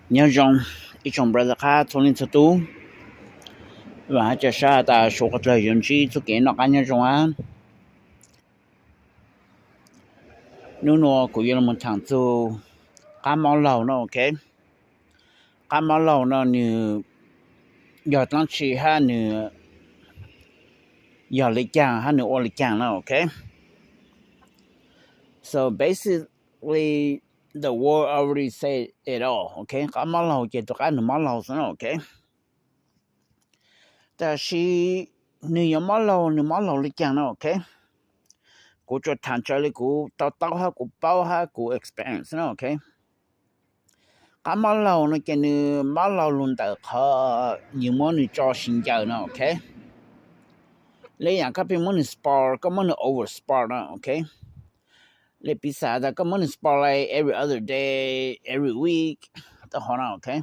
nhớ rằng ít trong brother khác thông tin thật tu và cho sa ta số các lời dân trí cho kỹ nó cá nhân trong á nếu nó cũng như là một thằng tu cá máu lầu nó ok cá máu lầu nó như giờ tăng chỉ ha như giờ lịch trang ha như ô lịch trang nó ok so basically the word already said it all okay cá máu lầu chỉ tụi cái nó máu lầu nó okแต่是你有马路的讲了 OK กูจะ谈这里กู到哈กู包哈กู experience นะ OK 噶马路呢跟你马路轮到他有么你做新教呢 OK 你样个边么你 sport 个么你 over sport 呢 OK 你比赛的个么你 sport like every other day every week 都好呢 OK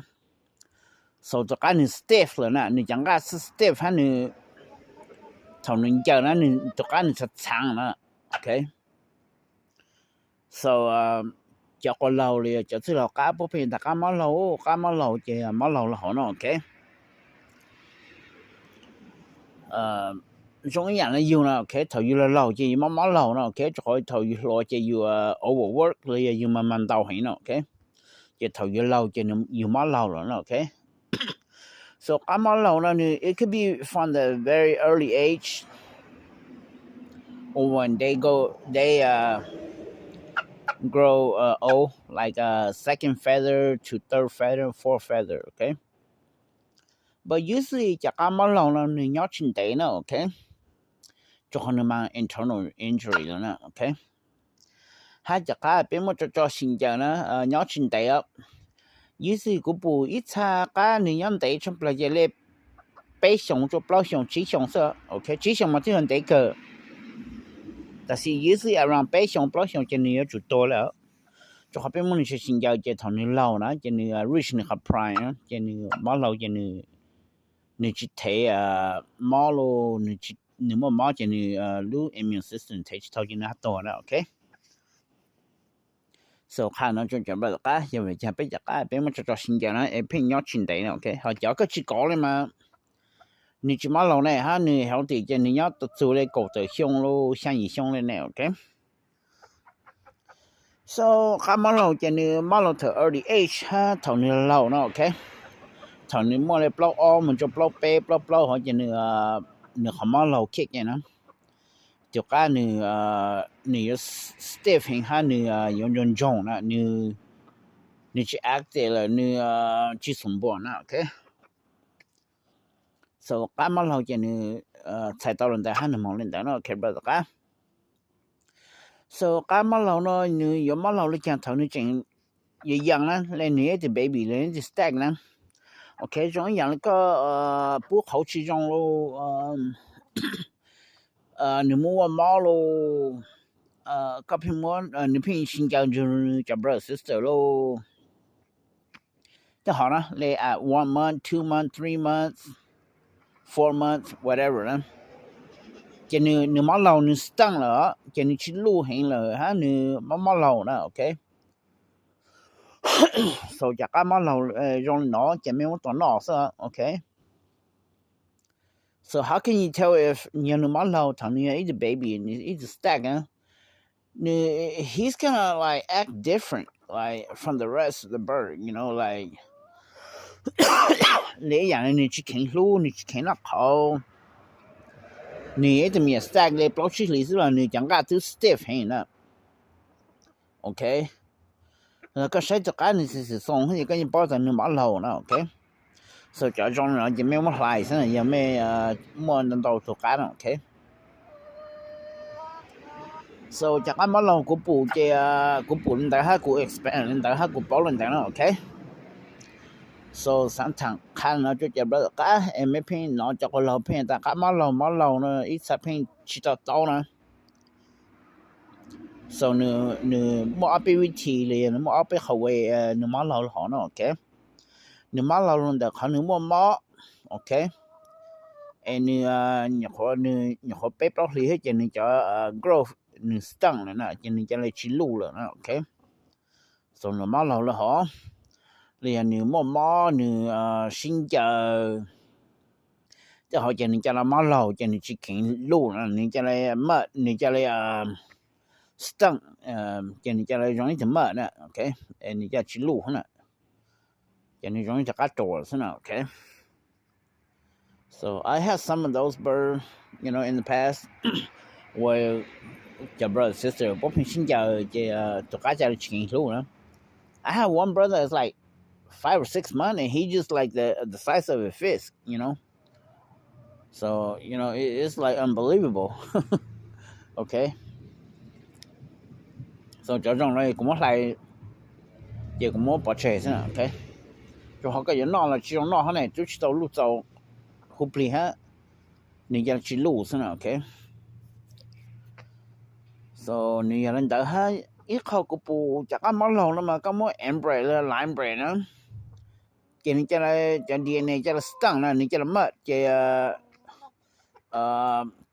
so 这个你 stiff 了呢你讲个是 stiff 哈你头你叫那你这个你是长了 OK so 叫个老了就是老家不偏大家马老这马老了好呢 OK 中人了要呢 OK 头要老这马老呢 OK 就可以头要老这要overwork 你要慢慢到起呢 OK 这头要老这要马老了呢 OK so it could be from the very early age or when they grow old like second feather to third feather fourth feather okay but usually จากการมาลองแล้วนี่ยอดชินเตนะ okay จะคนมา internal injury แล้วนะ okay ถ้าจากการเป็นว่าจะชินเจนะยอดชินเตอ่ะ usually กูปูอีชาการนี่ยอดเตชมปลายเล็บไปส่งจะปล่อยส่งจีส่งซะ okay จีส่งมาที่คนเตก็但是 usually around 8上8上就你就多了就好比我们是新疆这头你老呢就你 reach 你个 prime 就你马老就你去睇马路你莫马就你low immune system 睇头就那多了 OK so 看到就准备个因为这边这个边我就新疆呢偏要亲的 OK 好叫个去搞了嘛你去马路呢哈你晓得这你要做嘞狗的胸咯像以胸嘞呢 OK so 看马路这你马路的 early age 哈头你老呢 OK 头你莫嘞 block all มัน就 block ไป block 好这你看马路 kick 呢就个你 stiff 哈你用重呢你去 act 了你去松绑呢 OK so 干嘛老见你才到人在汉的忙人的呢 OK 不得个 so 干嘛老呢你有嘛老了讲头你整一样呢来你的 baby 来你 stack 呢 OK 种样那个不好吃种咯你莫话嘛咯个平莫你平新疆就叫 brother sister 咯就好了来1 month 2 month 3 months 4 months whatever 呢这你马老你 stang 了这你去路行了哈你马老呢 OK so จากการ马老用脑这边我懂脑是 OK so how can you tell if you know马老他你is a baby and is a stack he's gonna like act different like from the rest of the bird you know like 你อย่าง你去看路你去看那跑你这么 stack 嘞保持力是吧你讲个都 stiff 很了 OK 个谁这个你是送你跟你保证你马老呢 OK 所以这种人就没么来生也没没能到做干了 OK so 这个马老กูปู这กูปู人家哈กู expand 人家哈กู保人家了 OK so 三趟看了就这不个没偏拿这个老偏但个马老呢一直偏去到呢 so 你莫阿被问题嘞你莫阿被后卫你马老好呢 OK 你马老人的可能莫马 OK 你和被不理解你叫growth 你 stang 了呢你叫来去路了呢 OK so 你马老了好 liền như mò mò như xin chờ cho họ cho nên cho là mò lầu cho nên chỉ kiện lù nên cho là mệt nên cho là stung cho nên cho là giống như mệt nè okay nên cho chỉ lù nè cho nên giống như cả trộn nè okay so I had some of those birds you know in the past where your brother sister bố mình xin chờ thì tụi cá cho chỉ kiện lù nè I have one brother that's like 5 or 6 months and he just like the size of a fish, you know. So, you know, it's like unbelievable. Okay. So, cho trong này cũng lại giờ cũng muốn bỏ trẻ nữa, okay. Cho họ cái nó là chỉ nó này chú chỉ tàu lú tàu hụp lì ha. Nên giờ chỉ lú nữa, okay. So, nên giờ lên đỡ ha ít khâu của bù chắc ăn món lẩu mà có món embrace là lime bread nữa. Cho nên cho DNA cho là stung là nên cho là mất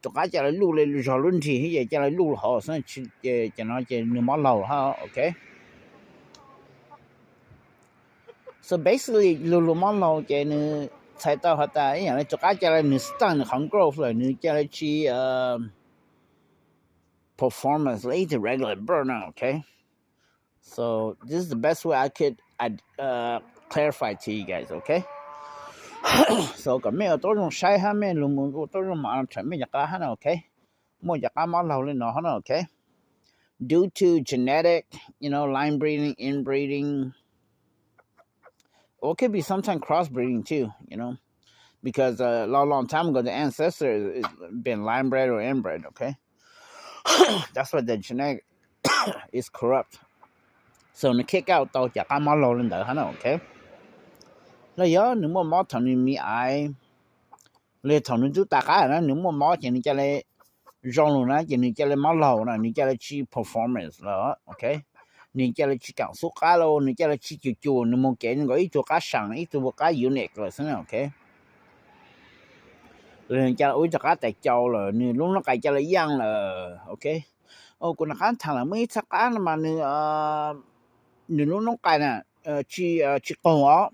tụi cá cho là lù lên rồi luôn thì vậy cho là lù họ sẽ cho nó cho nửa món lẩu ha okay so basically lù món lẩu cho nên sai tao họ ta ấy là tụi cá cho là nửa stung không growth rồi nửa cho là chỉ performance later regular burnout okay so this is the best way I could clarify to you guys, okay? So, cái mấy tôi dùng sai ha mấy luôn muốn tôi dùng mà chuẩn mấy giặc ha okay? Mua giặc mà lâu lên nó okay? Due to genetic, you know, line breeding, inbreeding, or it could be sometimes crossbreeding too, you know, because a long time ago the ancestor has been line bred or inbred, okay? That's why the genetic is corrupt. So, nó kick out tao giặc mà lâu lên đó okay? Là giờ nếu mà mò thằng mình ai le thằng mình chú ta cái đó nếu mà mò thì cho lại rong luôn á thì cho lại mò lầu nè cho lại chi performance đó okay nên cho lại chi cảm xúc cá lô nên cho lại chi chiều nếu mà cái người ít cho cá sẵn ít cho cá unique rồi thế nào okay nên cho lại cho cá tại châu rồi nên lúc nó cày cho lại giăng là okay còn nó khán thằng là mấy sắc cá mà nên lúc nó cày nè chi con ó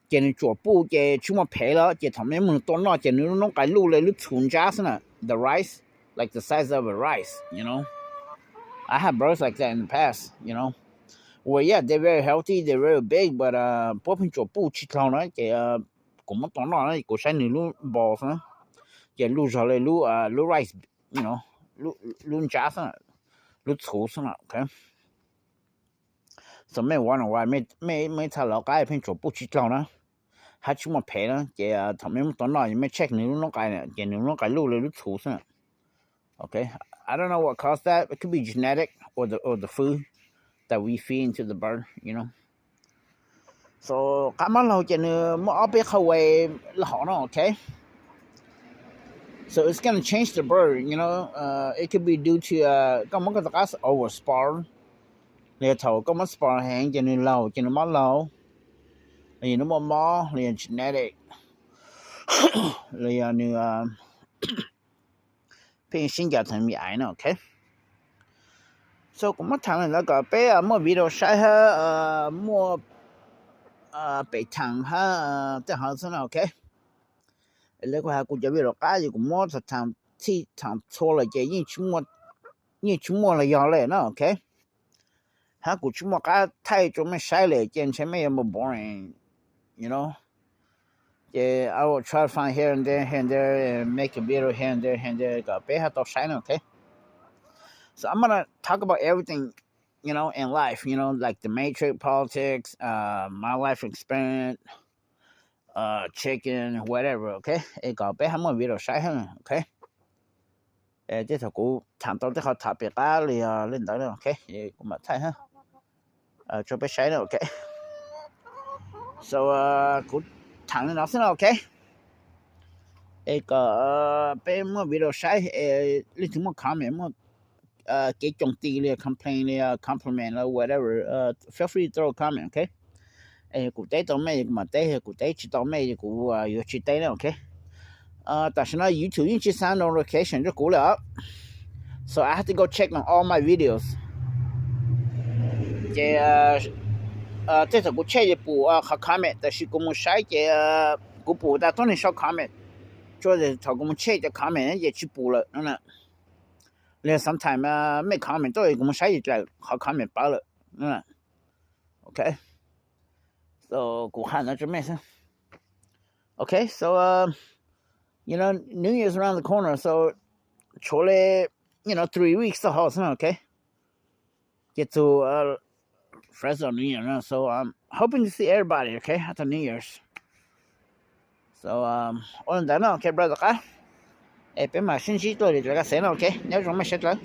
cho nên chỗ bù cho chúng mà phê đó cho thằng mình to nó cho nên nó cái lù lên lúc chun giá nè the rice like the size of a rice you know I had birds like that in the past you know well yeah they're very healthy they're very big but bố mình chỗ bù chỉ thằng nó cho cũng mất to nó cũng sai nửa lúc bò nữa cho lù rồi lên lù rice you know lù giá nè lù chun nè okay so mấyวันวันmấy thằng lão cái bên chỗ bù chỉ thằng nó还怎么赔呢？这他们到那也没 check 你弄改呢，这你弄改路了就出生。Okay, I don't know what caused that. It could be genetic or the food that we feed into the bird, you know. So, cái món lâu cho nên mỗi biết khâu về là họ nó okay. So it's gonna change the bird, you know. It could be due to cái món cái over spawn. Để thầu cái món spawn hàng cho nên lâu cho nên món lâu. You know more liền genetic liền như phiên sinh ra thành mỹ ái okay so cũng mất thằng là cái bé mua video sai ha mua bị thằng ha thế họ sao okay lấy qua cũng chơi video cái gì cũng mua thằng thi thằng thua là cái như chúng mua là do này nó okay ha cũng chúng mua cái thay chúng mình sai lệ trên trên mấy em boring you know yeah I will try to find here and there and make a video here and there got bé hat shine okay so I'm gonna talk about everything you know in life you know like the matrix politics my life experience chicken whatever okay it got bé một video shine okay thế thì cũng thằng tôi họ thả biệt cá lên đó okay cũng mà thay ha cho bé shine okay so cũng thằng nó sẽ okay có bé mua video sai lên chúng một comment một cái trọng tí là complain là compliment or whatever feel free to throw a comment okay cụ tế tao mấy mà tế cụ tế chỉ tao mấy cụ yêu chỉ tế okay tại sao YouTube những chỉ sound notification cho cụ là so I have to go check on all my videos 这是我切一步好看没，但是我们下一节我步的当然少看没，就是他我们切一看没也去补了，连 sometime 没看没，都我们下一节好看没罢了，OK， so 我看那这没事 ，OK， so you know New Year's around the corner, so 除了 3 weeks 的好生 ，OK， get to Fresno New Year, so I'm hoping to see everybody, okay, at the New Year's. So other than that, okay, brother, เป็นมา星期多的这个谁呢 ，OK， 你要怎么写的？